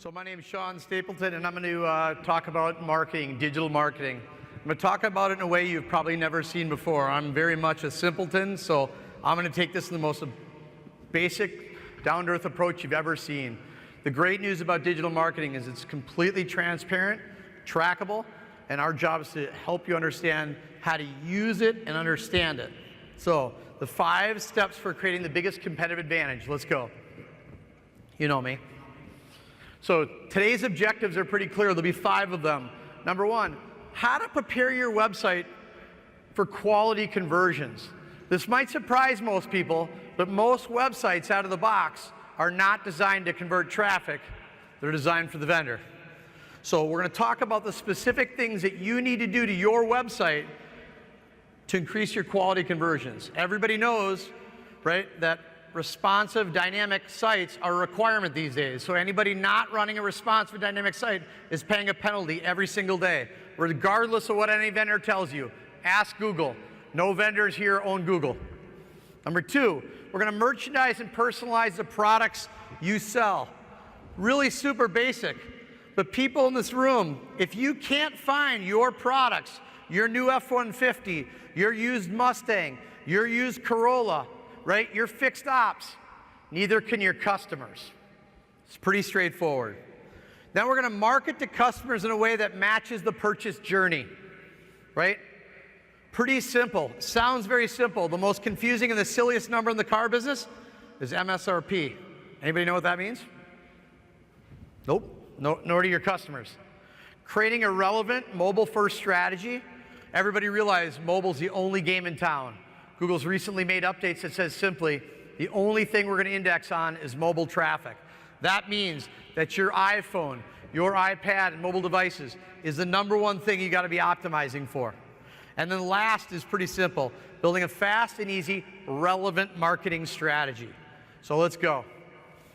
So my name is Sean Stapleton, and I'm going to talk about marketing, digital marketing. I'm going to talk about it in a way you've probably never seen before. I'm very much a simpleton, so I'm going to take this in the most basic, down-to-earth approach you've ever seen. The great news about digital marketing is it's completely transparent, trackable, and our job is to help you understand how to use it and understand it. So the 5 steps for creating the biggest competitive advantage. Let's go. You know me. So today's objectives are pretty clear. There'll be 5 of them. Number 1, how to prepare your website for quality conversions. This might surprise most people, but most websites out of the box are not designed to convert traffic. They're designed for the vendor. So we're going to talk about the specific things that you need to do to your website to increase your quality conversions. Everybody knows, right, that responsive dynamic sites are a requirement these days. So anybody not running a responsive dynamic site is paying a penalty every single day, regardless of what any vendor tells you. Ask Google. No vendors here own Google. Number 2, we're going to merchandise and personalize the products you sell. Really super basic. But people in this room, if you can't find your products, your new F-150, your used Mustang, your used Corolla, right, your fixed ops, neither can your customers. It's pretty straightforward. Then we're going to market to customers in a way that matches the purchase journey, right? Pretty simple. Sounds very simple. The most confusing and the silliest number in the car business is MSRP. Anybody know what that means? Nope. No, nor do your customers. Creating a relevant mobile-first strategy. Everybody realize mobile's the only game in town. Google's recently made updates that says simply, the only thing we're going to index on is mobile traffic. That means that your iPhone, your iPad, and mobile devices is the #1 thing you got to be optimizing for. And then last is pretty simple, building a fast and easy, relevant marketing strategy. So let's go.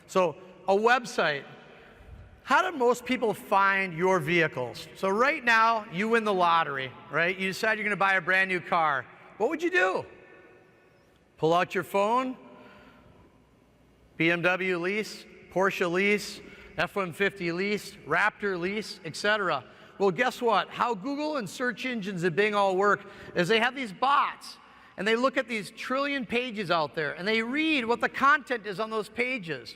So a website. How do most people find your vehicles? So right now, you win the lottery, right? You decide you're going to buy a brand new car. What would you do? Pull out your phone, BMW lease, Porsche lease, F-150 lease, Raptor lease, etc. Well, guess what? How Google and search engines and Bing all work is they have these bots, and they look at these trillion pages out there, and they read what the content is on those pages.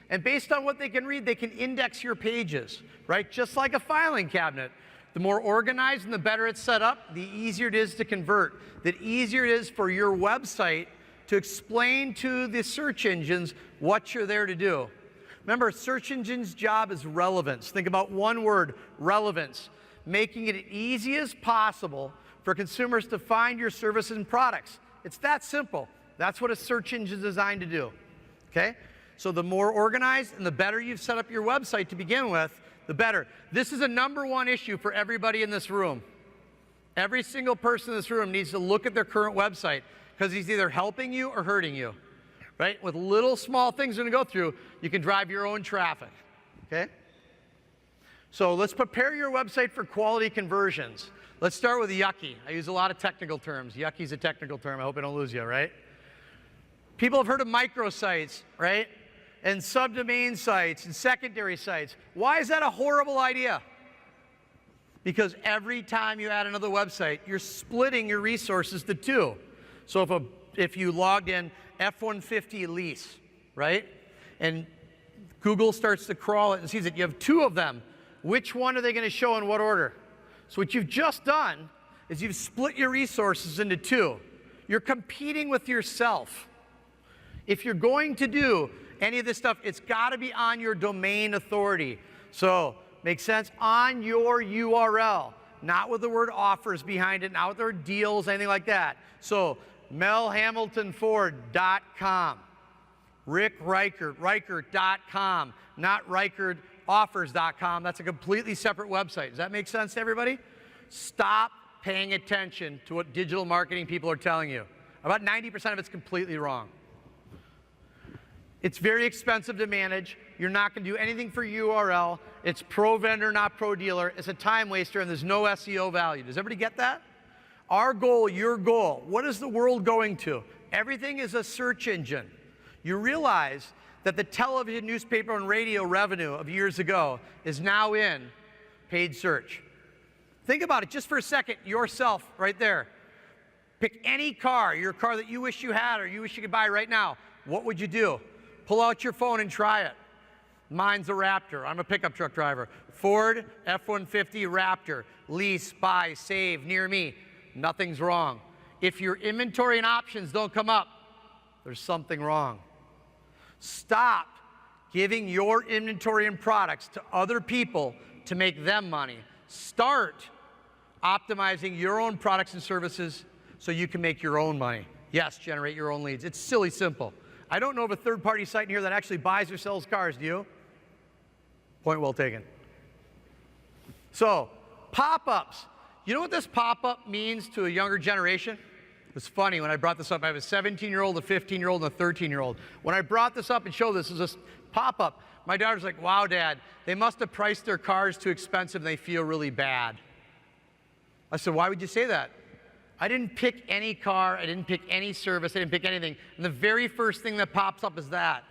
And based on what they can read, they can index your pages, right? Just like a filing cabinet. The more organized and the better it's set up, the easier it is to convert. The easier it is for your website to explain to the search engines what you're there to do. Remember, search engines' job is relevance. Think about one word, relevance. Making it as easy as possible for consumers to find your services and products. It's that simple. That's what a search engine is designed to do, okay? So the more organized and the better you've set up your website to begin with, the better. This is a #1 issue for everybody in this room. Every single person in this room needs to look at their current website because he's either helping you or hurting you, right? With little small things you're going to go through, you can drive your own traffic, okay? So let's prepare your website for quality conversions. Let's start with yucky. I use a lot of technical terms. Yucky's a technical term. I hope I don't lose you, right? People have heard of microsites, right? And subdomain sites and secondary sites. Why is that a horrible idea? Because every time you add another website, you're splitting your resources to 2. So if you logged in F-150 lease, right? And Google starts to crawl it and sees that you have 2 of them. Which one are they going to show in what order? So what you've just done is you've split your resources into 2. You're competing with yourself. If you're going to do any of this stuff, it's got to be on your domain authority. So, makes sense? On your URL, not with the word offers behind it, not with the word deals, anything like that. So, melhamiltonford.com, Rick Reichert, Reichert.com, not ReichertOffers.com. That's a completely separate website. Does that make sense to everybody? Stop paying attention to what digital marketing people are telling you. About 90% of it's completely wrong. It's very expensive to manage. You're not going to do anything for URL. It's pro-vendor, not pro-dealer. It's a time waster, and there's no SEO value. Does everybody get that? Our goal, your goal, what is the world going to? Everything is a search engine. You realize that the television, newspaper, and radio revenue of years ago is now in paid search. Think about it just for a second, yourself right there. Pick any car, your car that you wish you had or you wish you could buy right now. What would you do? Pull out your phone and try it. Mine's a Raptor. I'm a pickup truck driver. Ford F-150 Raptor. Lease, buy, save, near me. Nothing's wrong. If your inventory and options don't come up, there's something wrong. Stop giving your inventory and products to other people to make them money. Start optimizing your own products and services so you can make your own money. Yes, generate your own leads. It's silly simple. I don't know of a third-party site in here that actually buys or sells cars, do you? Point well taken. So, pop-ups. You know what this pop-up means to a younger generation? It's funny, when I brought this up, I have a 17-year-old, a 15-year-old, and a 13-year-old. When I brought this up and showed this as a pop-up, my daughter's like, wow, Dad, they must have priced their cars too expensive and they feel really bad. I said, why would you say that? I didn't pick any car, I didn't pick any service, I didn't pick anything. And the very first thing that pops up is that.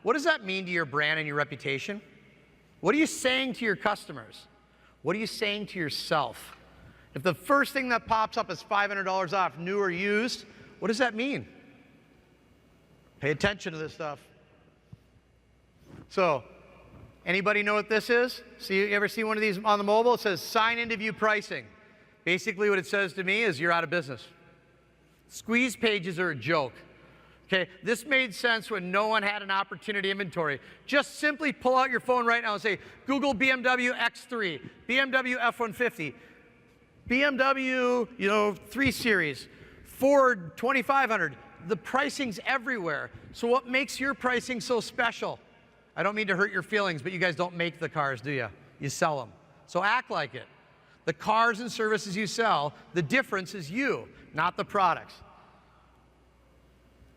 What does that mean to your brand and your reputation? What are you saying to your customers? What are you saying to yourself? If the first thing that pops up is $500 off, new or used, what does that mean? Pay attention to this stuff. So, anybody know what this is? You ever see one of these on the mobile? It says sign in to view pricing. Basically what it says to me is you're out of business. Squeeze pages are a joke. Okay, this made sense when no one had an opportunity inventory. Just simply pull out your phone right now and say, Google BMW X3, BMW F-150, BMW, 3 Series, Ford 2500. The pricing's everywhere. So what makes your pricing so special? I don't mean to hurt your feelings, but you guys don't make the cars, do you? You sell them. So act like it. The cars and services you sell, the difference is you, not the products.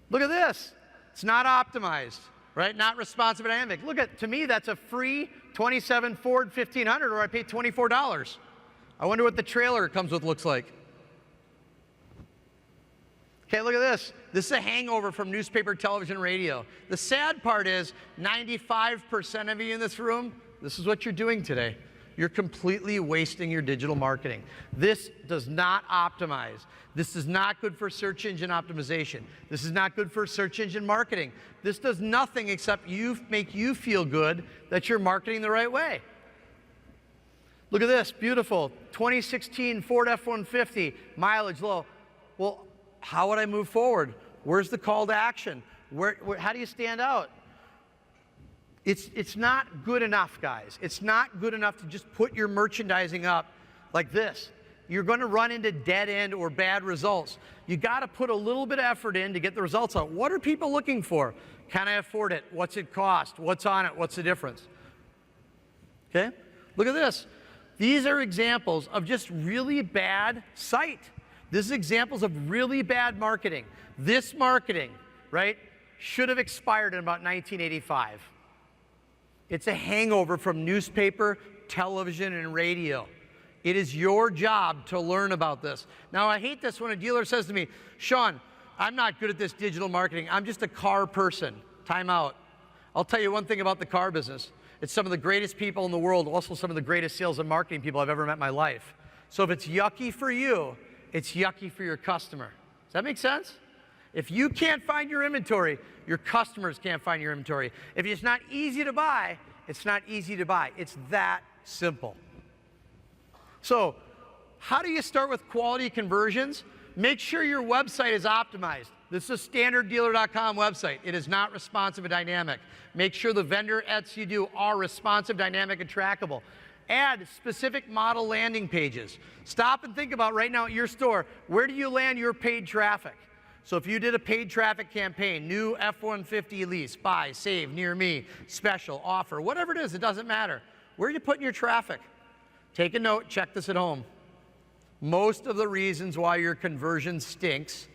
Look at this. It's not optimized, right? Not responsive and dynamic. Look at, to me, that's a free 27 Ford 1500, or I paid $24. I wonder what the trailer it comes with looks like. Okay, look at this. This is a hangover from newspaper, television, radio. The sad part is 95% of you in this room, this is what you're doing today. You're completely wasting your digital marketing. This does not optimize. This is not good for search engine optimization. This is not good for search engine marketing. This does nothing except make you feel good that you're marketing the right way. Look at this, beautiful, 2016 Ford F-150, mileage low. Well, how would I move forward? Where's the call to action? How do you stand out? It's not good enough, guys. It's not good enough to just put your merchandising up like this. You're going to run into dead end or bad results. You got to put a little bit of effort in to get the results out. What are people looking for? Can I afford it? What's it cost? What's on it? What's the difference? Okay? Look at this. These are examples of just really bad site. This is examples of really bad marketing. This marketing, right, should have expired in about 1985. It's a hangover from newspaper, television, and radio. It is your job to learn about this. Now, I hate this when a dealer says to me, Sean, I'm not good at this digital marketing. I'm just a car person. Time out. I'll tell you one thing about the car business. It's some of the greatest people in the world, also some of the greatest sales and marketing people I've ever met in my life. So if it's yucky for you, it's yucky for your customer. Does that make sense? If you can't find your inventory, your customers can't find your inventory. If it's not easy to buy, it's not easy to buy. It's that simple. So, how do you start with quality conversions? Make sure your website is optimized. This is a standarddealer.com website. It is not responsive and dynamic. Make sure the vendor ads you do are responsive, dynamic, and trackable. Add specific model landing pages. Stop and think about right now at your store, where do you land your paid traffic? So if you did a paid traffic campaign, new F-150 lease, buy, save, near me, special, offer, whatever it is, it doesn't matter. Where are you putting your traffic? Take a note, check this at home. Most of the reasons why your conversion stinks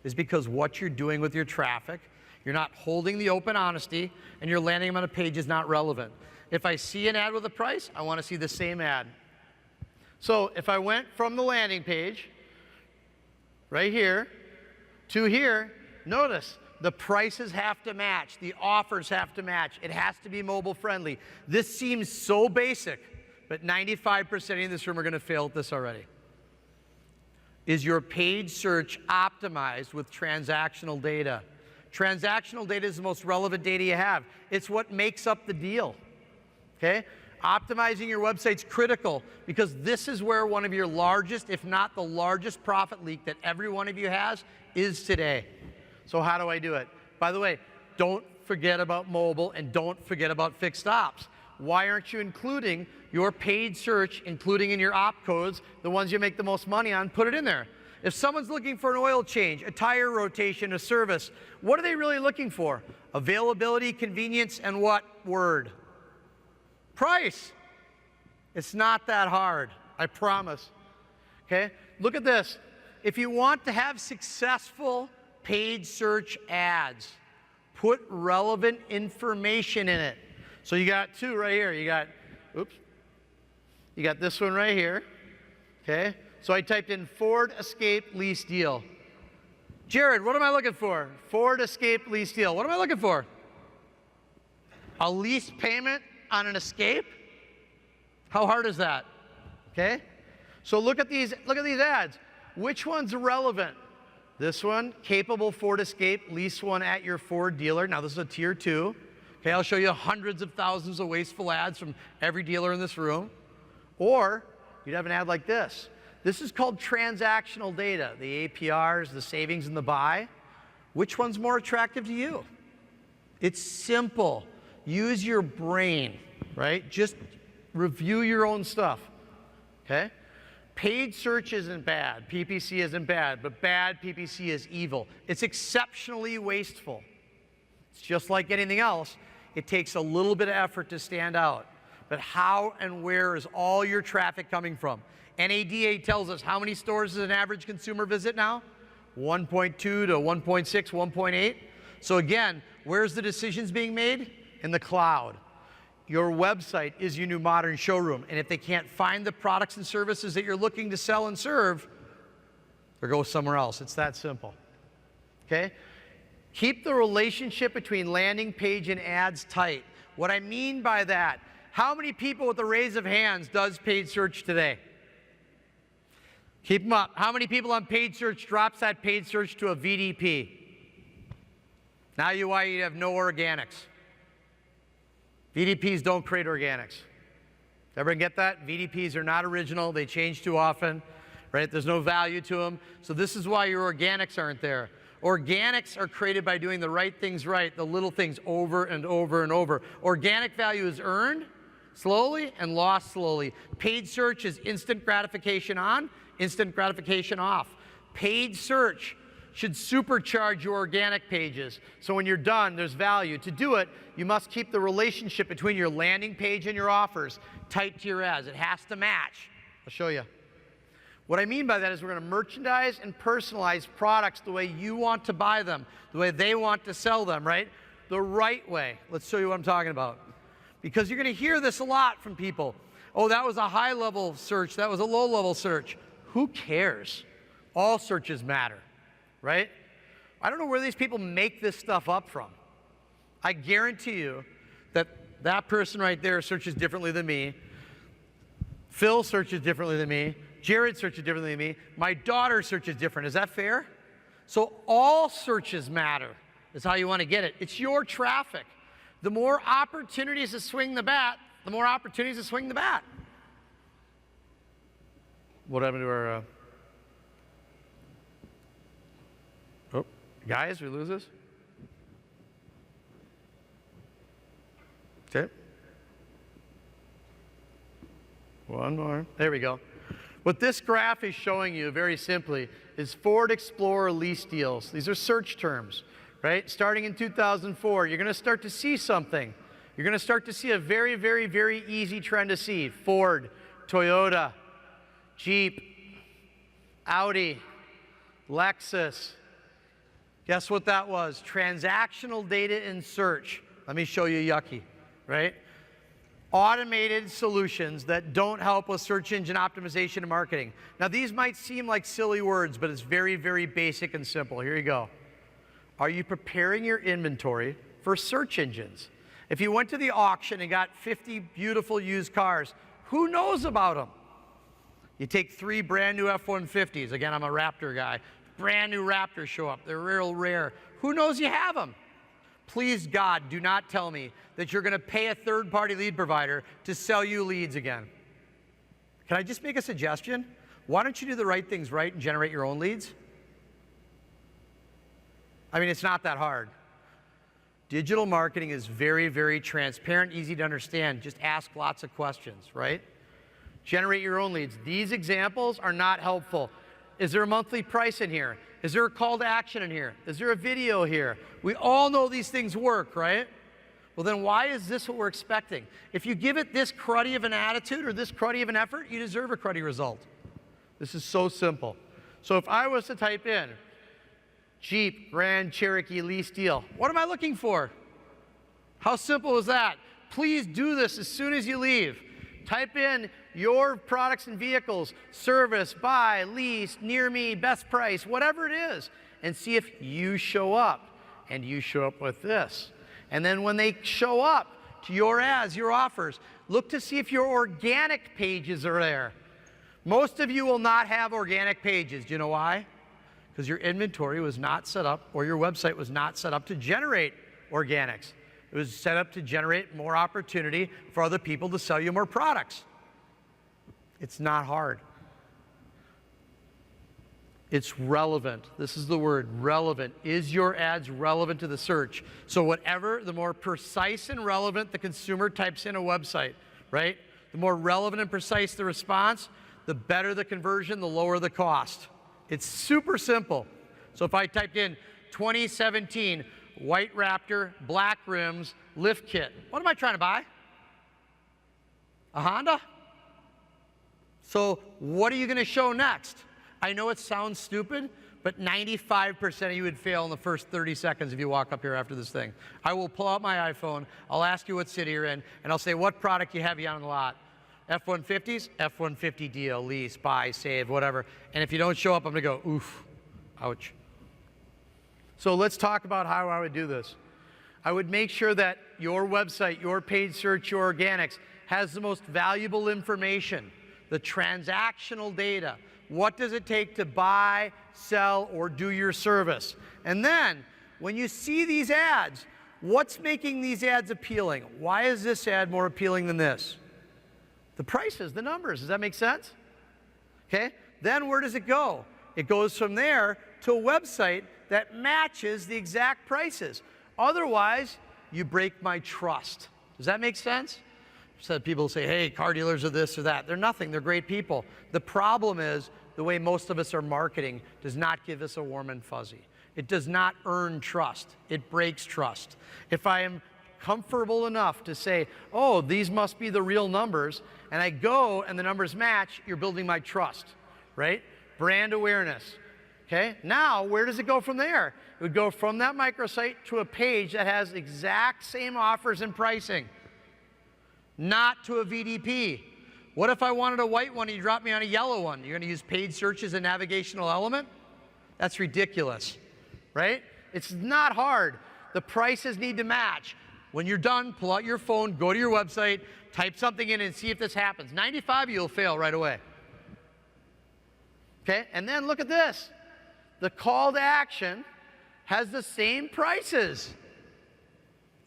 is because what you're doing with your traffic, you're not holding the open honesty, and you're landing them on a page is not relevant. If I see an ad with a price, I want to see the same ad. So if I went from the landing page, right here, to here, notice The prices have to match. The offers have to match. It has to be mobile friendly. This seems so basic, but 95% of you in this room are going to fail at this already. Is your paid search optimized with transactional data? Transactional data is the most relevant data you have. It's what makes up the deal, okay? Optimizing your website's critical because this is where one of your largest, if not the largest profit leak that every one of you has is today. So how do I do it? By the way, don't forget about mobile and don't forget about fixed ops. Why aren't you including your paid search, including in your op codes, the ones you make the most money on, put it in there. If someone's looking for an oil change, a tire rotation, a service, what are they really looking for? Availability, convenience, and what word? Price. It's not that hard, I promise. Okay? Look at this. If you want to have successful paid search ads, put relevant information in it. So you got two right here. You got this one right here. Okay? So I typed in Ford Escape lease deal. Jared, what am I looking for? Ford Escape lease deal. What am I looking for? A lease payment on an Escape? How hard is that? Okay? So look at these ads. Which one's relevant? This one, capable Ford Escape, lease one at your Ford dealer. Now this is a tier 2. Okay, I'll show you hundreds of thousands of wasteful ads from every dealer in this room. Or you'd have an ad like this. This is called transactional data, the APRs, the savings, and the buy. Which one's more attractive to you? It's simple. Use your brain, right? Just review your own stuff, okay? Paid search isn't bad, PPC isn't bad, but bad PPC is evil. It's exceptionally wasteful. It's just like anything else. It takes a little bit of effort to stand out. But how and where is all your traffic coming from? NADA tells us how many stores does an average consumer visit now? 1.2 to 1.6, 1.8. So again, where's the decisions being made? In the cloud. Your website is your new modern showroom. And if they can't find the products and services that you're looking to sell and serve, they'll go somewhere else. It's that simple. Okay? Keep the relationship between landing page and ads tight. What I mean by that, how many people with a raise of hands does paid search today? Keep them up. How many people on paid search drops that paid search to a VDP? Now you have no organics. VDPs don't create organics. Everyone get that? VDPs are not original. They change too often, right? There's no value to them. So this is why your organics aren't there. Organics are created by doing the right things right, the little things over and over and over. Organic value is earned slowly and lost slowly. Paid search is instant gratification on, instant gratification off. Paid search should supercharge your organic pages. So when you're done, there's value. To do it, you must keep the relationship between your landing page and your offers tight to your ads. It has to match. I'll show you. What I mean by that is we're going to merchandise and personalize products the way you want to buy them, the way they want to sell them, right? The right way. Let's show you what I'm talking about. Because you're going to hear this a lot from people. Oh, that was a high-level search. That was a low-level search. Who cares? All searches matter, right? I don't know where these people make this stuff up from. I guarantee you that that person right there searches differently than me. Phil searches differently than me. Jared searches differently than me. My daughter searches different. Is that fair? So all searches matter is how you want to get it. It's your traffic. The more opportunities to swing the bat, the more opportunities to swing the bat. What happened to our... Oh, guys, we lose this? Okay. One more. There we go. What this graph is showing you, very simply, is Ford Explorer lease deals. These are search terms, right? Starting in 2004, you're going to start to see something. You're going to start to see a very, very, very easy trend to see. Ford, Toyota, Jeep, Audi, Lexus. Guess what that was? Transactional data in search. Let me show you yucky, right? Automated solutions that don't help with search engine optimization and marketing. Now, these might seem like silly words, but it's very, very basic and simple. Here you go. Are you preparing your inventory for search engines? If you went to the auction and got 50 beautiful used cars, who knows about them? You take 3 brand new F-150s. Again, I'm a Raptor guy. Brand new Raptors show up. They're real rare. Who knows you have them? Please, God, do not tell me that you're going to pay a third-party lead provider to sell you leads again. Can I just make a suggestion? Why don't you do the right things right and generate your own leads? I mean, it's not that hard. Digital marketing is very, very transparent, easy to understand. Just ask lots of questions, right? Generate your own leads. These examples are not helpful. Is there a monthly price in here? Is there a call to action in here? Is there a video here? We all know these things work, right? Well, then why is this what we're expecting? If you give it this cruddy of an attitude or this cruddy of an effort, you deserve a cruddy result. This is so simple. So if I was to type in Jeep Grand Cherokee lease deal, what am I looking for? How simple is that? Please do this as soon as you leave. Type in your products and vehicles, service, buy, lease, near me, best price, whatever it is, and see if you show up. And you show up with this. And then when they show up to your ads, your offers, look to see if your organic pages are there. Most of you will not have organic pages. Do you know why? Because your inventory was not set up, or your website was not set up to generate organics. It was set up to generate more opportunity for other people to sell you more products. It's not hard. It's relevant. This is the word, relevant. Is your ads relevant to the search? So whatever, the more precise and relevant the consumer types in a website, right? The more relevant and precise the response, the better the conversion, the lower the cost. It's super simple. So if I typed in 2017 white Raptor, black rims, lift kit, what am I trying to buy? A Honda? So what are you going to show next? I know it sounds stupid, but 95% of you would fail in the first 30 seconds if you walk up here after this thing. I will pull out my iPhone, I'll ask you what city you're in, and I'll say, what product you have you on the lot? F-150s? F-150 deal, lease, buy, save, whatever. And if you don't show up, I'm going to go, oof, ouch. So let's talk about how I would do this. I would make sure that your website, your paid search, your organics has the most valuable information, the transactional data. What does it take to buy, sell, or do your service? And then, when you see these ads, what's making these ads appealing? Why is this ad more appealing than this? The prices, the numbers. Does that make sense? Okay? Then where does it go? It goes from there to a website that matches the exact prices. Otherwise, you break my trust. Does that make sense? So people say, hey, car dealers are this or that. They're nothing. They're great people. The problem is the way most of us are marketing does not give us a warm and fuzzy. It does not earn trust. It breaks trust. If I am comfortable enough to say, oh, these must be the real numbers, and I go and the numbers match, you're building my trust, right? Brand awareness. Okay? Now, where does it go from there? It would go from that microsite to a page that has exact same offers and pricing, not to a VDP. What if I wanted a white one and you drop me on a yellow one? You're going to use paid search as a navigational element? That's ridiculous, right? It's not hard. The prices need to match. When you're done, pull out your phone, go to your website, type something in and see if this happens. 95 of you will fail right away. Okay? And then look at this. The call to action has the same prices.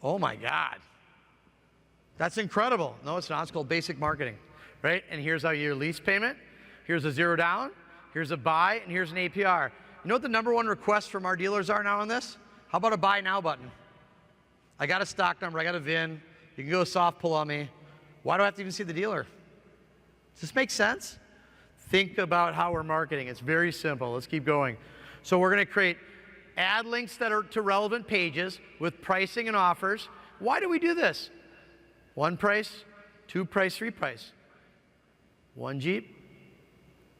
Oh my God. That's incredible. No, it's not. It's called basic marketing, right? And here's how your lease payment. Here's a zero down. Here's a buy, and here's an APR. You know what the #1 request from our dealers are now on this? How about a buy now button? I got a stock number. I got a VIN. You can go soft pull on me. Why do I have to even see the dealer? Does this make sense? Think about how we're marketing. It's very simple. Let's keep going. So we're going to create ad links that are to relevant pages with pricing and offers. Why do we do this? 1 price, 2 price, 3 price. 1 Jeep,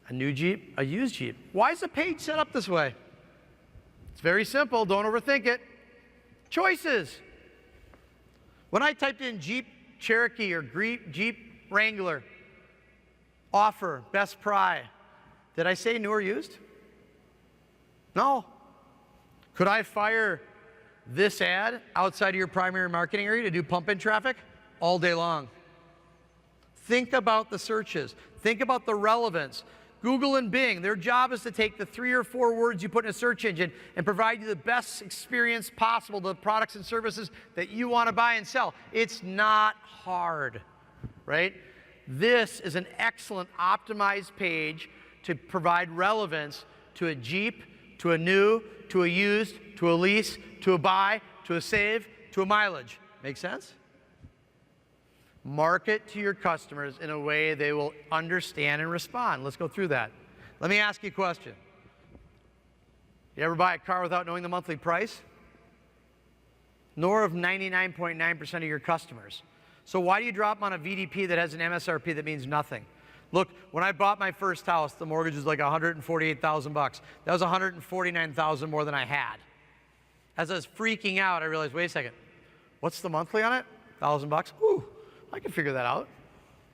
a new Jeep, a used Jeep. Why is the page set up this way? It's very simple. Don't overthink it. Choices. When I typed in Jeep Cherokee or Jeep Wrangler, offer, best price, did I say new or used? No. Could I fire this ad outside of your primary marketing area to do pump-in traffic all day long? Think about the searches. Think about the relevance. Google and Bing, their job is to take the 3 or 4 words you put in a search engine and provide you the best experience possible to the products and services that you want to buy and sell. It's not hard, right? This is an excellent optimized page to provide relevance to a Jeep, to a new, to a used, to a lease, to a buy, to a save, to a mileage. Make sense? Market to your customers in a way they will understand and respond. Let's go through that. Let me ask you a question. You ever buy a car without knowing the monthly price? Nor of 99.9% of your customers. So why do you drop on a VDP that has an MSRP that means nothing? Look, when I bought my first house, the mortgage was like $148,000. That was $149,000 more than I had. As I was freaking out, I realized, wait a second, what's the monthly on it? $1,000? Ooh, I can figure that out.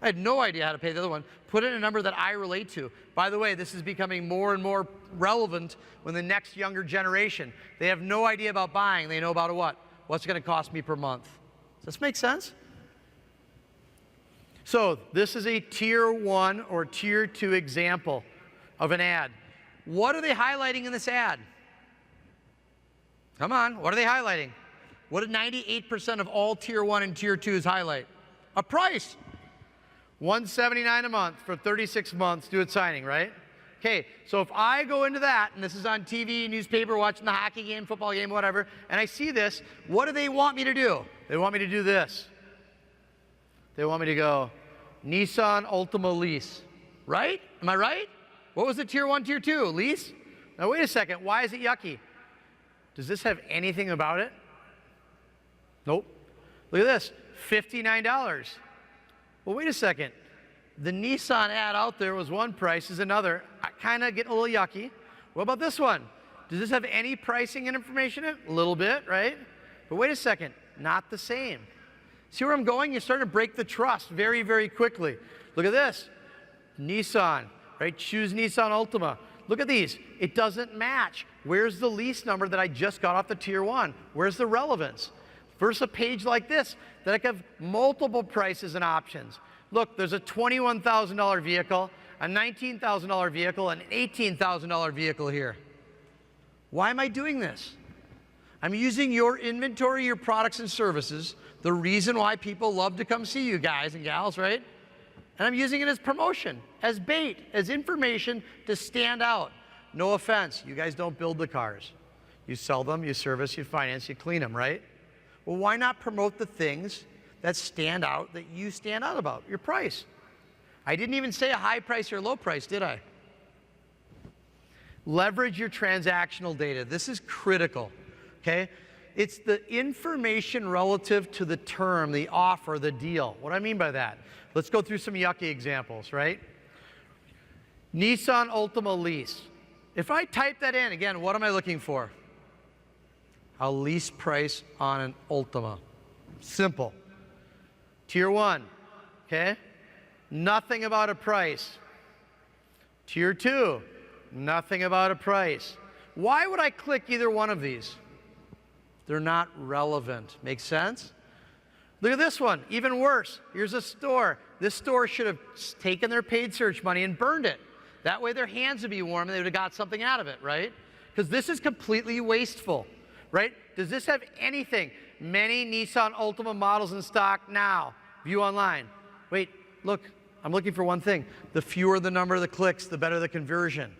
I had no idea how to pay the other one. Put in a number that I relate to. By the way, this is becoming more and more relevant when the next younger generation, they have no idea about buying. They know about what? What's it going to cost me per month? Does this make sense? So this is a tier 1 or tier 2 example of an ad. What are they highlighting in this ad? Come on, what are they highlighting? What did 98% of all tier 1 and tier 2s highlight? A price. $179 a month for 36 months, do it signing, right? Okay, so if I go into that, and this is on TV, newspaper, watching the hockey game, football game, whatever, and I see this, what do they want me to do? They want me to do this. They want me to go, Nissan Altima lease, right? Am I right? What was the tier 1, tier 2? Lease? Now wait a second, why is it yucky? Does this have anything about it? Nope. Look at this, $59. Well, wait a second. The Nissan ad out there was one price, is another. I kind of get a little yucky. What about this one? Does this have any pricing and information in it? A little bit, right? But wait a second, not the same. See where I'm going? You're starting to break the trust very, very quickly. Look at this. Nissan, right? Choose Nissan Altima. Look at these. It doesn't match. Where's the lease number that I just got off the tier 1? Where's the relevance? Versus a page like this that I can have multiple prices and options. Look, there's a $21,000 vehicle, a $19,000 vehicle, and an $18,000 vehicle here. Why am I doing this? I'm using your inventory, your products and services, the reason why people love to come see you guys and gals, right? And I'm using it as promotion, as bait, as information to stand out. No offense, you guys don't build the cars. You sell them, you service, you finance, you clean them, right? Well, why not promote the things that stand out, that you stand out about? Your price. I didn't even say a high price or low price, did I? Leverage your transactional data. This is critical, okay? It's the information relative to the term, the offer, the deal. What do I mean by that? Let's go through some yucky examples, right? Nissan Altima lease. If I type that in, again, what am I looking for? A lease price on an Altima. Simple. Tier 1, okay? Nothing about a price. Tier 2, nothing about a price. Why would I click either one of these? They're not relevant. Make sense? Look at this one, even worse. Here's a store. This store should have taken their paid search money and burned it. That way their hands would be warm and they would have got something out of it, right? Because this is completely wasteful, right? Does this have anything? Many Nissan Altima models in stock now. View online. Wait, look, I'm looking for one thing. The fewer the number of the clicks, the better the conversion.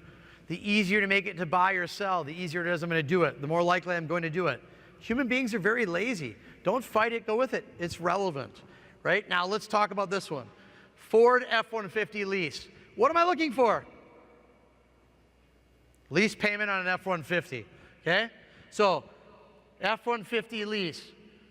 The easier to make it to buy or sell, the easier it is I'm going to do it, the more likely I'm going to do it. Human beings are very lazy. Don't fight it, go with it. It's relevant, right? Now let's talk about this one. Ford F-150 lease. What am I looking for? Lease payment on an F-150, okay? So F-150 lease.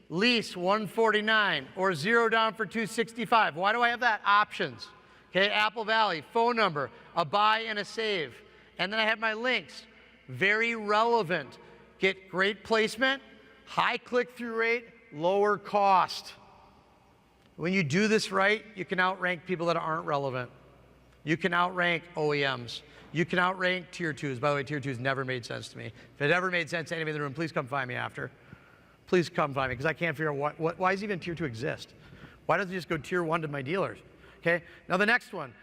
Lease 149 or 0 down for 265. Why do I have that? Options. Okay, Apple Valley, phone number, a buy and a save. And then I have my links. Very relevant. Get great placement, high click-through rate, lower cost. When you do this right, you can outrank people that aren't relevant. You can outrank OEMs. You can outrank tier 2s. By the way, tier 2s never made sense to me. If it ever made sense to anybody in the room, please come find me after. Please come find me, because I can't figure out why does even tier 2 exist? Why doesn't it just go tier 1 to my dealers? Okay, now the next one,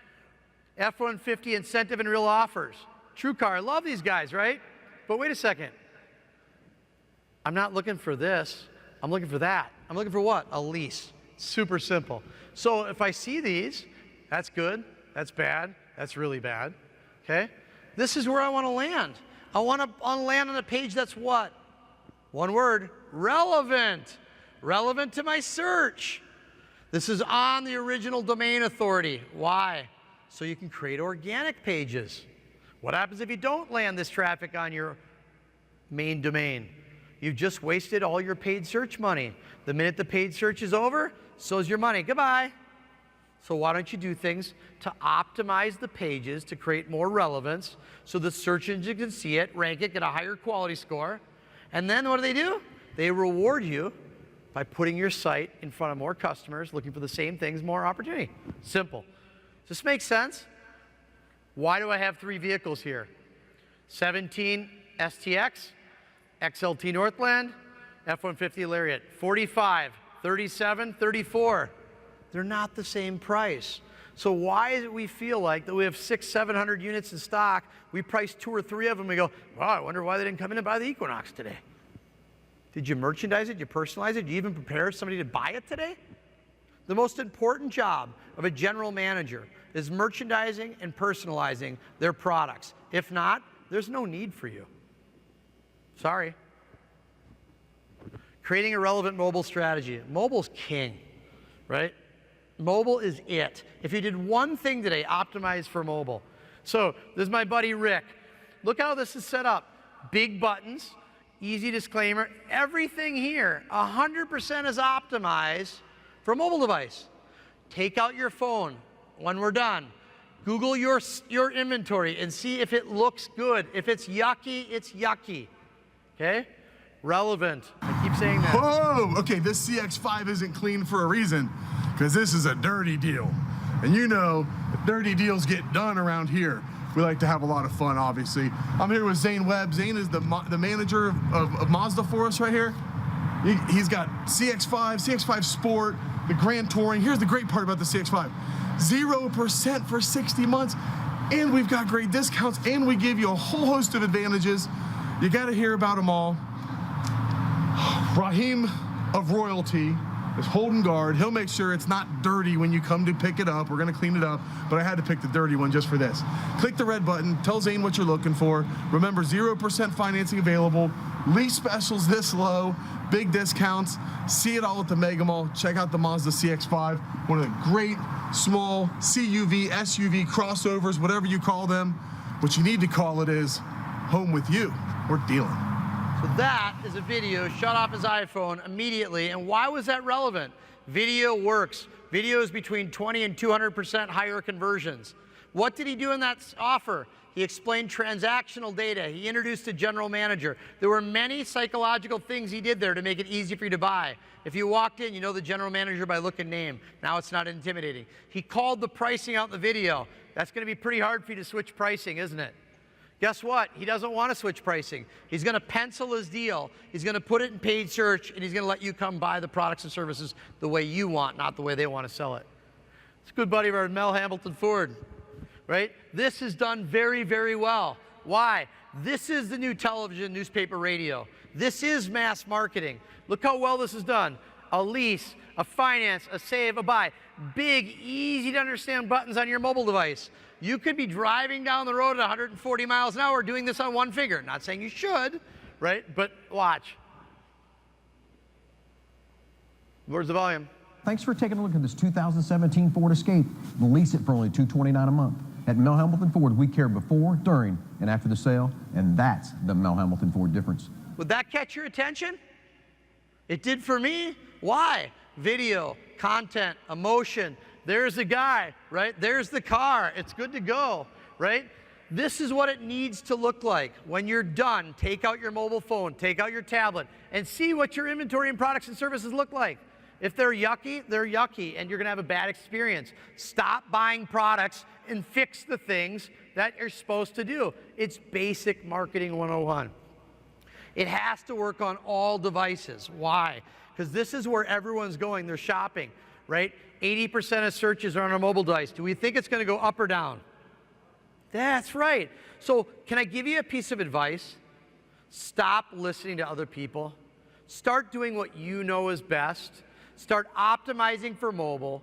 F-150 incentive and real offers. TrueCar, I love these guys, right? But wait a second. I'm not looking for this. I'm looking for that. I'm looking for what? A lease. Super simple. So if I see these, that's good, that's bad, that's really bad. Okay? This is where I want to land. I want to land on a page that's what? One word, relevant. Relevant to my search. This is on the original domain authority. Why? So you can create organic pages. What happens if you don't land this traffic on your main domain? You've just wasted all your paid search money. The minute the paid search is over, so's your money. Goodbye. So why don't you do things to optimize the pages to create more relevance so the search engine can see it, rank it, get a higher quality score, and then what do? They reward you by putting your site in front of more customers looking for the same things, more opportunity. Simple. Does this make sense? Why do I have 3 vehicles here? 17 STX, XLT Northland, F-150 Lariat. 45, 37, 34. They're not the same price. So why is it we feel like that we have 600, 700 units in stock, we price 2 or 3 of them, we go, wow, I wonder why they didn't come in and buy the Equinox today. Did you merchandise it? Did you personalize it? Did you even prepare somebody to buy it today? The most important job of a general manager is merchandising and personalizing their products. If not, there's no need for you. Sorry. Creating a relevant mobile strategy. Mobile's king, right? Mobile is it. If you did one thing today, optimize for mobile. So this is my buddy Rick. Look how this is set up. Big buttons, easy disclaimer. Everything here, 100% is optimized for a mobile device. Take out your phone when we're done. Google your inventory and see if it looks good. If it's yucky, it's yucky. Okay? Relevant. I keep saying that. Whoa! Okay, this CX-5 isn't clean for a reason, because this is a dirty deal. And you know, dirty deals get done around here. We like to have a lot of fun, obviously. I'm here with Zane Webb. Zane is the manager of Mazda for us right here. He's got CX-5, CX-5 Sport, the Grand Touring. Here's the great part about the CX-5. 0% for 60 months, and we've got great discounts, and we give you a whole host of advantages. You got to hear about them all. Raheem of Royalty is holding guard. He'll make sure it's not dirty when you come to pick it up. We're going to clean it up, but I had to pick the dirty one just for this. Click the red button. Tell Zane what you're looking for. Remember, 0% financing available. Lease specials this low. Big discounts. See it all at the Mega Mall. Check out the Mazda CX-5. One of the great small CUV, SUV crossovers, whatever you call them. What you need to call it is home with you. We're dealing. So that is a video shut off his iPhone immediately. And why was that relevant? Video works. Video is between 20 and 200% higher conversions. What did he do in that offer? He explained transactional data. He introduced a general manager. There were many psychological things he did there to make it easy for you to buy. If you walked in, you know the general manager by look and name. Now it's not intimidating. He called the pricing out in the video. That's going to be pretty hard for you to switch pricing, isn't it? Guess what? He doesn't want to switch pricing. He's going to pencil his deal. He's going to put it in paid search, and he's going to let you come buy the products and services the way you want, not the way they want to sell it. It's a good buddy of ours, Mel Hambleton Ford, right? This is done very, very well. Why? This is the new television, newspaper, radio. This is mass marketing. Look how well this is done. A lease, a finance, a save, a buy. Big, easy to understand buttons on your mobile device. You could be driving down the road at 140 miles an hour doing this on one finger. Not saying you should, right? But watch. Where's the volume? Thanks for taking a look at this 2017 Ford Escape. We'll lease it for only $229 a month. At Mel Hambleton Ford, we care before, during, and after the sale, and that's the Mel Hambleton Ford difference. Would that catch your attention? It did for me. Why? Video, content, emotion. There's the guy, right? There's the car. It's good to go, right? This is what it needs to look like. When you're done, take out your mobile phone, take out your tablet, and see what your inventory and products and services look like. If they're yucky, they're yucky, and you're going to have a bad experience. Stop buying products and fix the things that you're supposed to do. It's basic marketing 101. It has to work on all devices. Why? Because this is where everyone's going. They're shopping, right? 80% of searches are on a mobile device. Do we think it's going to go up or down? That's right. So can I give you a piece of advice? Stop listening to other people. Start doing what you know is best. Start optimizing for mobile.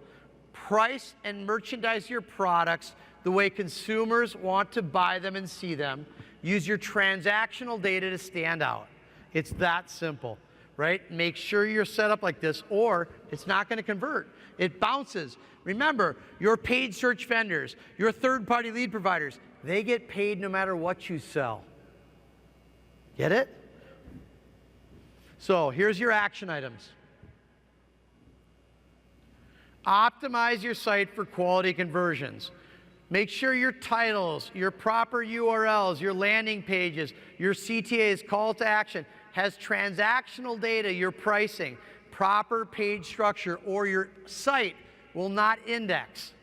Price and merchandise your products the way consumers want to buy them and see them. Use your transactional data to stand out. It's that simple, right? Make sure you're set up like this, or it's not going to convert. It bounces. Remember, your paid search vendors, your third-party lead providers, they get paid no matter what you sell. Get it? So here's your action items. Optimize your site for quality conversions. Make sure your titles, your proper URLs, your landing pages, your CTAs, call to action, has transactional data, your pricing, proper page structure, or your site will not index.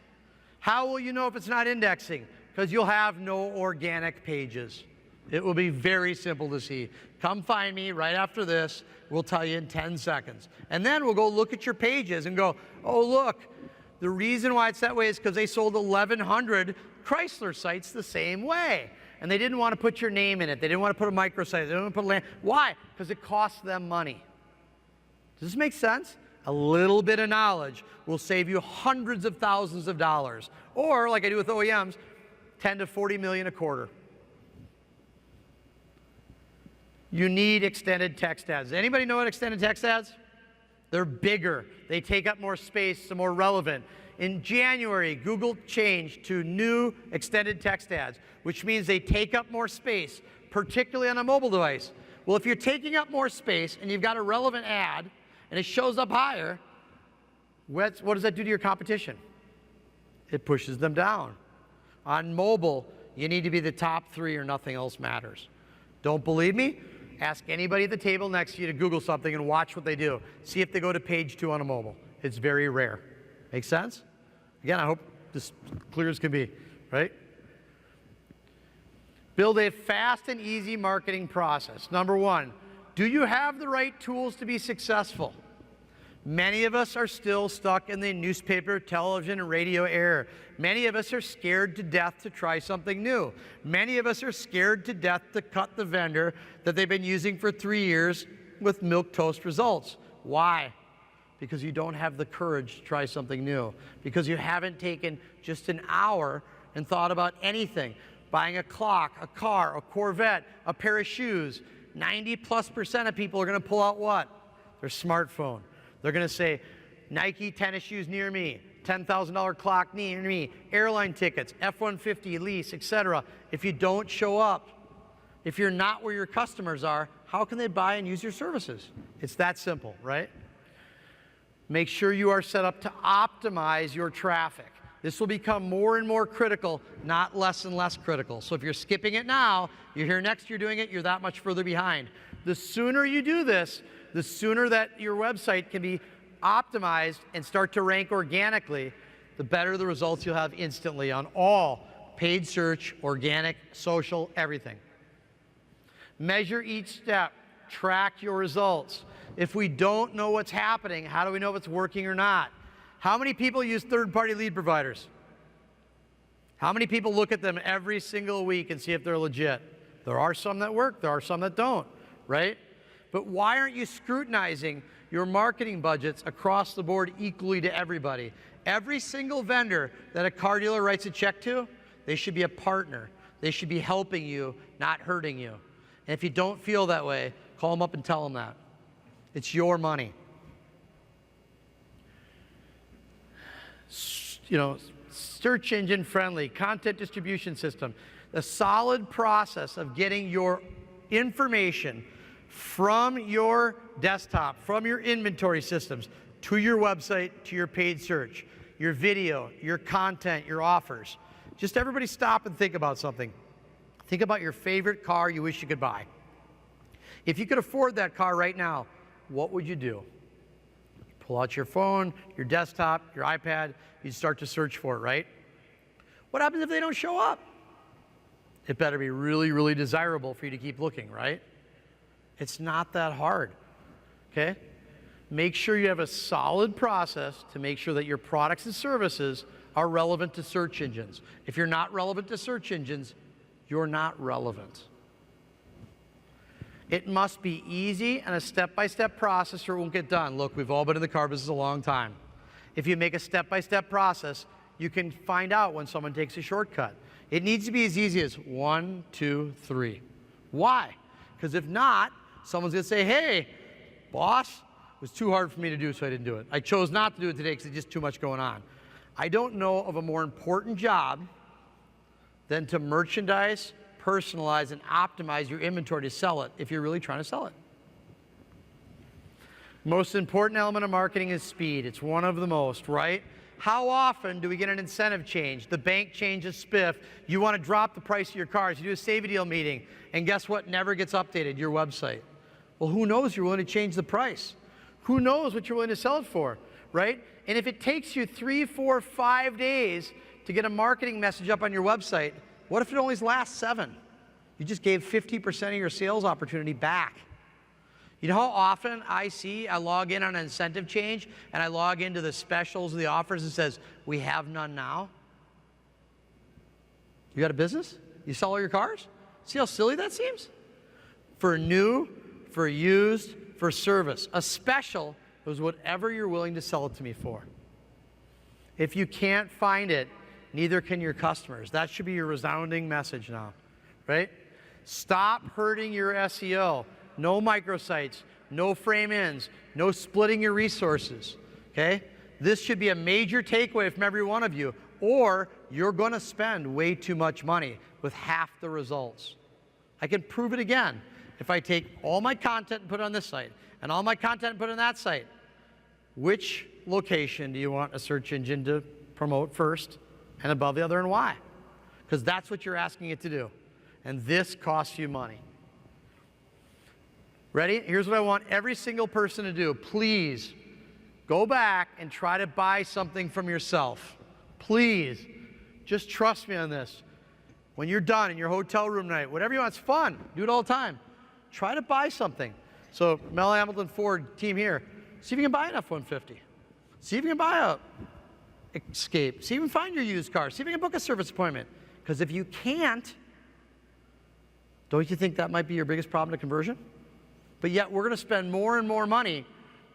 How will you know if it's not indexing? Because you'll have no organic pages. It will be very simple to see. Come find me right after this. We'll tell you in 10 seconds. And then we'll go look at your pages and go, oh, look, the reason why it's that way is because they sold 1,100 Chrysler sites the same way. And they didn't want to put your name in it. They didn't want to put a microsite. They didn't want to put a land. Why? Because it costs them money. Does this make sense? A little bit of knowledge will save you hundreds of thousands of dollars. Or, like I do with OEMs, 10 to 40 million a quarter. You need extended text ads. Anybody know what extended text ads? They're bigger. They take up more space, so more relevant. In January, Google changed to new extended text ads, which means they take up more space, particularly on a mobile device. Well, if you're taking up more space and you've got a relevant ad and it shows up higher, what does that do to your competition? It pushes them down. On mobile, you need to be the top 3 or nothing else matters. Don't believe me? Ask anybody at the table next to you to Google something and watch what they do. See if they go to page 2 on a mobile. It's very rare. Make sense? Again, I hope this clear as can be, right? Build a fast and easy marketing process. Number 1, do you have the right tools to be successful? Many of us are still stuck in the newspaper, television, and radio era. Many of us are scared to death to try something new. Many of us are scared to death to cut the vendor that they've been using for 3 years with milquetoast results. Why? Because you don't have the courage to try something new. Because you haven't taken just an hour and thought about anything. Buying a clock, a car, a Corvette, a pair of shoes. 90+% of people are going to pull out what? Their smartphone. They're going to say, Nike tennis shoes near me, $10,000 clock near me, airline tickets, F-150 lease, etc. If you don't show up, if you're not where your customers are, how can they buy and use your services? It's that simple, right? Make sure you are set up to optimize your traffic. This will become more and more critical, not less and less critical. So if you're skipping it now, you're here next year doing it, you're that much further behind. The sooner you do this, the sooner that your website can be optimized and start to rank organically, the better the results you'll have instantly on all paid search, organic, social, everything. Measure each step. Track your results. If we don't know what's happening, how do we know if it's working or not? How many people use third-party lead providers? How many people look at them every single week and see if they're legit? There are some that work, there are some that don't, right? But why aren't you scrutinizing your marketing budgets across the board equally to everybody? Every single vendor that a car dealer writes a check to, they should be a partner. They should be helping you, not hurting you. And if you don't feel that way, call them up and tell them that. It's your money. You know, search engine friendly, content distribution system. The solid process of getting your information from your desktop, from your inventory systems, to your website, to your paid search, your video, your content, your offers. Just everybody stop and think about something. Think about your favorite car you wish you could buy. If you could afford that car right now, what would you do? Pull out your phone, your desktop, your iPad, you start to search for it, right? What happens if they don't show up? It better be really, really desirable for you to keep looking, right? It's not that hard, okay? Make sure you have a solid process to make sure that your products and services are relevant to search engines. If you're not relevant to search engines, you're not relevant. It must be easy and a step-by-step process or it won't get done. Look, we've all been in the car business a long time. If you make a step-by-step process, you can find out when someone takes a shortcut. It needs to be as easy as 1, 2, 3. Why? Because if not, someone's going to say, hey, boss, it was too hard for me to do, so I didn't do it. I chose not to do it today because there's just too much going on. I don't know of a more important job than to merchandise, personalize, and optimize your inventory to sell it if you're really trying to sell it. Most important element of marketing is speed. It's one of the most, right? How often do we get an incentive change? The bank changes spiff. You want to drop the price of your cars. You do a Save a Deal meeting, and guess what? Never gets updated, your website. Well, who knows you're willing to change the price? Who knows what you're willing to sell it for, right? And if it takes you 3, 4, 5 days to get a marketing message up on your website, what if it only lasts 7? You just gave 50% of your sales opportunity back. You know how often I log in on an incentive change and I log into the specials, the offers, and it says, we have none now? You got a business? You sell all your cars? See how silly that seems? For new, for used, for service. A special is whatever you're willing to sell it to me for. If you can't find it, neither can your customers. That should be your resounding message now, right? Stop hurting your SEO. No microsites, no frame-ins, no splitting your resources, okay? This should be a major takeaway from every one of you, or you're going to spend way too much money with half the results. I can prove it again. If I take all my content and put it on this site, and all my content and put it on that site, which location do you want a search engine to promote first and above the other, and why? Because that's what you're asking it to do. And this costs you money. Ready? Here's what I want every single person to do. Please go back and try to buy something from yourself. Please. Just trust me on this. When you're done in your hotel room night, whatever you want, it's fun. Do it all the time. Try to buy something. So Mel Hambelton Ford team here, see if you can buy an F-150. See if you can buy a Escape. See if you can find your used car. See if you can book a service appointment. Because if you can't, don't you think that might be your biggest problem to conversion? But yet we're going to spend more and more money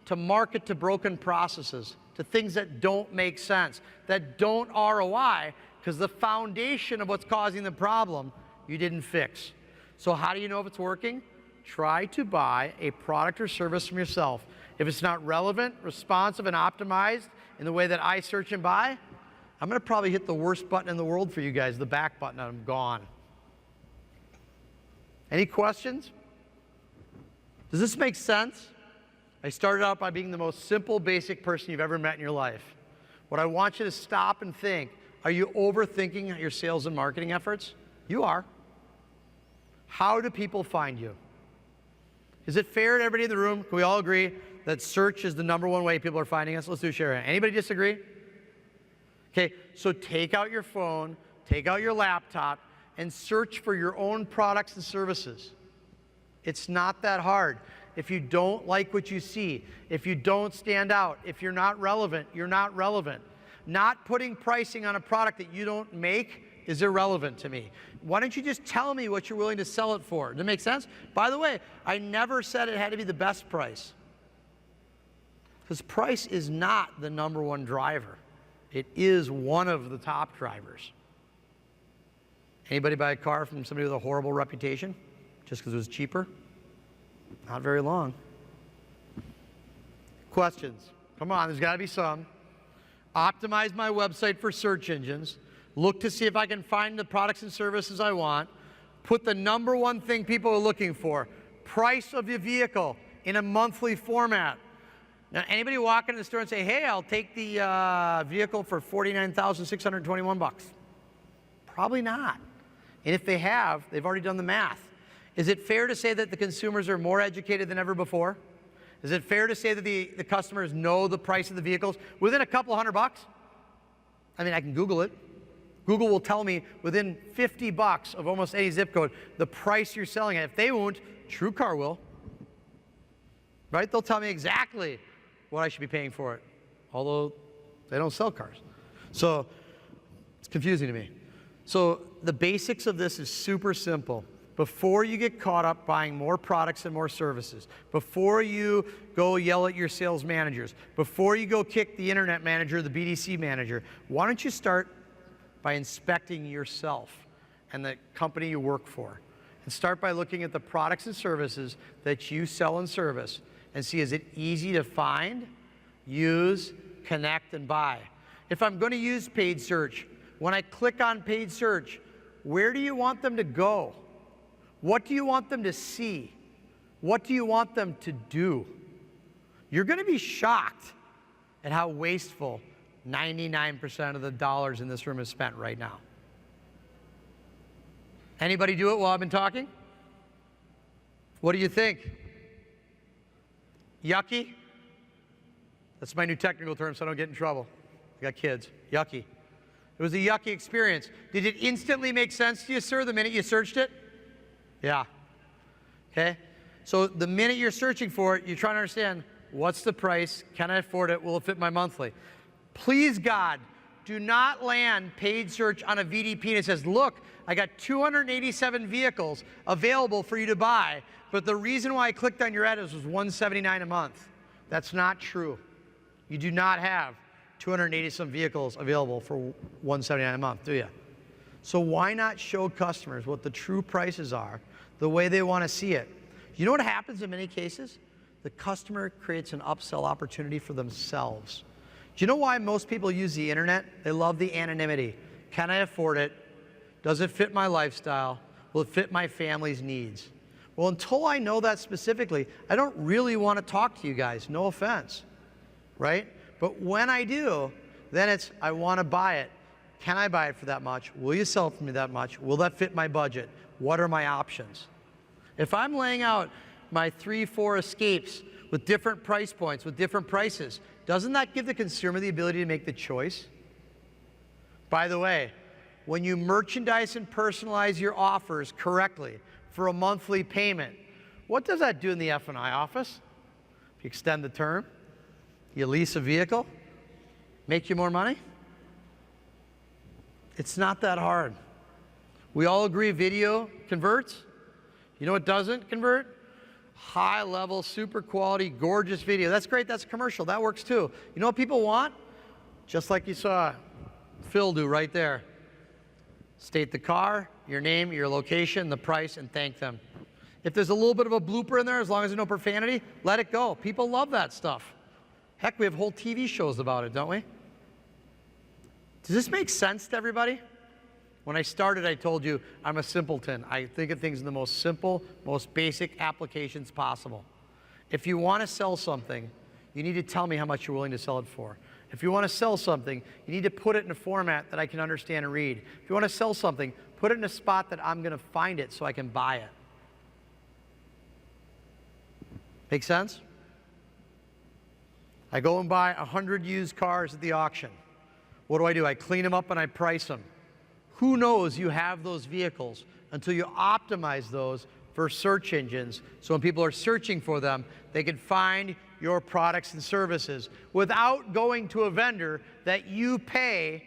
to market to broken processes, to things that don't make sense, that don't ROI, because the foundation of what's causing the problem you didn't fix. So how do you know if it's working? Try to buy a product or service from yourself. If it's not relevant, responsive, and optimized in the way that I search and buy, I'm going to probably hit the worst button in the world for you guys, the back button, and I'm gone. Any questions? Does this make sense? I started out by being the most simple, basic person you've ever met in your life. What I want you to stop and think, are you overthinking your sales and marketing efforts? You are. How do people find you? Is it fair to everybody in the room? Can we all agree that search is the #1 way people are finding us? Let's do share. Anybody disagree? Okay, so take out your phone, take out your laptop, and search for your own products and services. It's not that hard. If you don't like what you see, if you don't stand out, if you're not relevant, you're not relevant. Not putting pricing on a product that you don't make is irrelevant to me. Why don't you just tell me what you're willing to sell it for? Does that make sense? By the way, I never said it had to be the best price. Because price is not the #1 driver. It is one of the top drivers. Anybody buy a car from somebody with a horrible reputation just because it was cheaper? Not very long. Questions? Come on, there's got to be some. Optimize my website for search engines. Look to see if I can find the products and services I want. Put the #1 thing people are looking for, price of your vehicle, in a monthly format. Now, anybody walk into the store and say, hey, I'll take the vehicle for $49,621? Probably not. And if they have, they've already done the math. Is it fair to say that the consumers are more educated than ever before? Is it fair to say that the customers know the price of the vehicles within a couple $100? I mean, I can Google it. Google will tell me within $50 of almost any zip code the price you're selling it. If they won't, TrueCar will. Right? They'll tell me exactly what I should be paying for it, although they don't sell cars. So it's confusing to me. So the basics of this is super simple. Before you get caught up buying more products and more services, before you go yell at your sales managers, before you go kick the internet manager, the BDC manager, why don't you start by inspecting yourself and the company you work for? And start by looking at the products and services that you sell and service and see, is it easy to find, use, connect, and buy? If I'm going to use paid search, when I click on paid search, where do you want them to go? What do you want them to see? What do you want them to do? You're going to be shocked at how wasteful 99% of the dollars in this room is spent right now. Anybody do it while I've been talking? What do you think? Yucky? That's my new technical term so I don't get in trouble. I got kids. Yucky. It was a yucky experience. Did it instantly make sense to you, sir, the minute you searched it? Yeah. Okay? So the minute you're searching for it, you're trying to understand, what's the price? Can I afford it? Will it fit my monthly? Please, God, do not land paid search on a VDP and it says, look, I got 287 vehicles available for you to buy, but the reason why I clicked on your ad was $179 a month. That's not true. You do not have 280 some vehicles available for $179 a month, do you? So why not show customers what the true prices are, the way they want to see it? You know what happens in many cases? The customer creates an upsell opportunity for themselves. Do you know why most people use the internet? They love the anonymity. Can I afford it? Does it fit my lifestyle? Will it fit my family's needs? Well, until I know that specifically, I don't really want to talk to you guys, no offense, right? But when I do, then it's, I want to buy it. Can I buy it for that much? Will you sell it for me that much? Will that fit my budget? What are my options? If I'm laying out my 3-4 Escapes with different price points, with different prices, doesn't that give the consumer the ability to make the choice? By the way, when you merchandise and personalize your offers correctly for a monthly payment, what does that do in the F&I office? If you extend the term, you lease a vehicle, make you more money? It's not that hard. We all agree video converts. You know what doesn't convert? High level, super quality, gorgeous video. That's great, that's commercial, that works too. You know what people want? Just like you saw Phil do right there. State the car, your name, your location, the price, and thank them. If there's a little bit of a blooper in there, as long as there's no profanity, let it go. People love that stuff. Heck, we have whole TV shows about it, don't we? Does this make sense to everybody? When I started, I told you I'm a simpleton. I think of things in the most simple, most basic applications possible. If you want to sell something, you need to tell me how much you're willing to sell it for. If you want to sell something, you need to put it in a format that I can understand and read. If you want to sell something, put it in a spot that I'm going to find it so I can buy it. Make sense? I go and buy 100 used cars at the auction. What do? I clean them up and I price them. Who knows you have those vehicles until you optimize those for search engines, so when people are searching for them, they can find your products and services without going to a vendor that you pay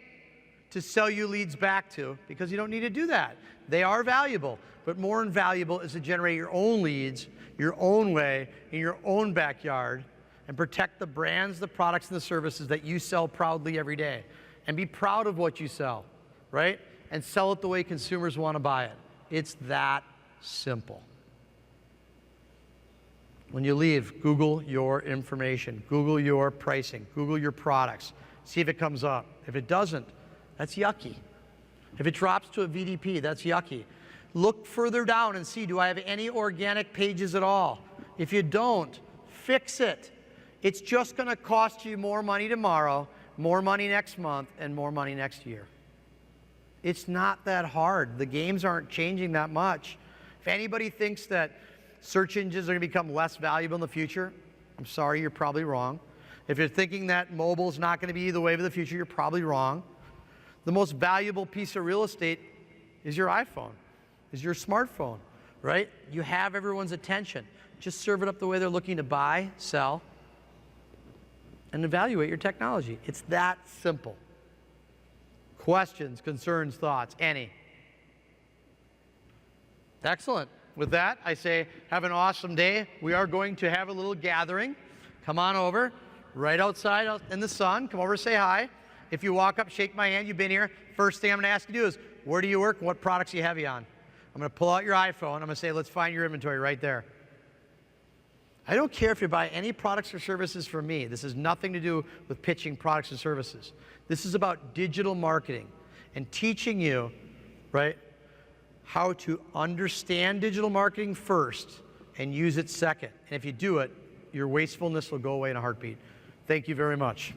to sell you leads back to, because you don't need to do that. They are valuable, but more invaluable is to generate your own leads, your own way, in your own backyard, and protect the brands, the products, and the services that you sell proudly every day. And be proud of what you sell, right? And sell it the way consumers want to buy it. It's that simple. When you leave, Google your information, Google your pricing, Google your products, see if it comes up. If it doesn't, that's yucky. If it drops to a VDP, that's yucky. Look further down and see, do I have any organic pages at all? If you don't, fix it. It's just going to cost you more money tomorrow, more money next month, and more money next year. It's not that hard. The games aren't changing that much. If anybody thinks that search engines are going to become less valuable in the future, I'm sorry, you're probably wrong. If you're thinking that mobile is not going to be the wave of the future, you're probably wrong. The most valuable piece of real estate is your iPhone, is your smartphone, right? You have everyone's attention. Just serve it up the way they're looking to buy, sell, and evaluate your technology. It's that simple. Questions, concerns, thoughts? Any? Excellent. With that, I say have an awesome day. We are going to have a little gathering. Come on over, right outside out in the sun. Come over, say hi. If you walk up, shake my hand, you've been here. First thing I'm going to ask you to do is, where do you work and what products do you have you on? I'm going to pull out your iPhone. I'm going to say, let's find your inventory right there. I don't care if you buy any products or services from me. This has nothing to do with pitching products and services. This is about digital marketing and teaching you, right, how to understand digital marketing first and use it second. And if you do it, your wastefulness will go away in a heartbeat. Thank you very much.